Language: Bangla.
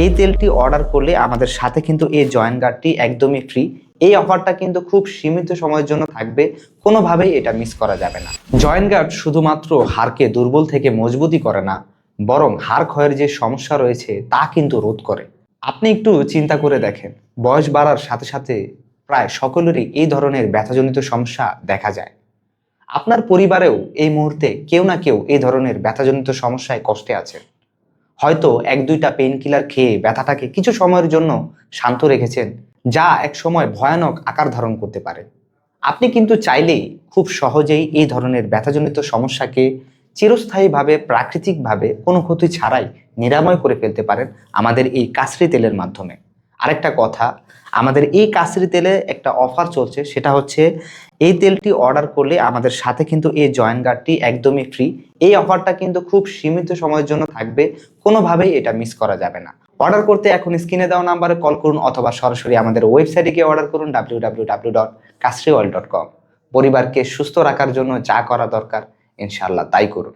এই তেলটি অর্ডার করলে আমাদের সাথে কিন্তু এই জয়েন্ট গার্ডটি একদমই ফ্রি। এই অফারটা কিন্তু খুব সীমিত সময়ের জন্য থাকবে, কোনোভাবেই এটা মিস করা যাবে না। জয়েন্ট গার্ড শুধুমাত্র হাড়কে দুর্বল থেকে মজবুতই করে না, বরং হাড় ক্ষয়ের যে সমস্যা রয়েছে তা কিন্তু রোধ করে। আপনি একটু চিন্তা করে দেখেন, বয়স বাড়ার সাথে সাথে প্রায় সকলেরই এই ধরনের ব্যথাজনিত সমস্যা দেখা যায়। আপনার পরিবারেও এই মুহূর্তে কেউ না কেউ এই ধরনের ব্যথাজনিত সমস্যায় কষ্টে আছে। হয়তো এক দুইটা পেইন কিলার খেয়ে ব্যথাটাকে কিছু সময়ের জন্য শান্ত রেখেছেন, যা এক সময় ভয়ানক আকার ধারণ করতে পারে। আপনি কিন্তু চাইলেই খুব সহজেই এই ধরনের ব্যথাজনিত সমস্যাকে চিরস্থায়ীভাবে প্রাকৃতিকভাবে কোনো ক্ষতি ছাড়াই নিরাময় করে ফেলতে পারেন আমাদের এই কাসরি তেলের মাধ্যমে। আরেকটা কথা, আমাদের এই কাসরি তেলে একটা অফার চলছে, সেটা হচ্ছে এই তেলটি অর্ডার করলে আমাদের সাথে কিন্তু এই জয়েন্ট গার্ডটি একদমই ফ্রি। এই অফারটা কিন্তু খুব সীমিত সময়ের জন্য থাকবে, কোনোভাবেই এটা মিস করা যাবে না। অর্ডার করতে এখন স্ক্রিনে দেওয়া নাম্বারে কল করুন অথবা সরাসরি আমাদের ওয়েবসাইটে গিয়ে অর্ডার করুন www.kasriworld.com। পরিবারকে সুস্থ রাখার জন্য যা করা দরকার ইনশাআল্লাহ তাই করুন।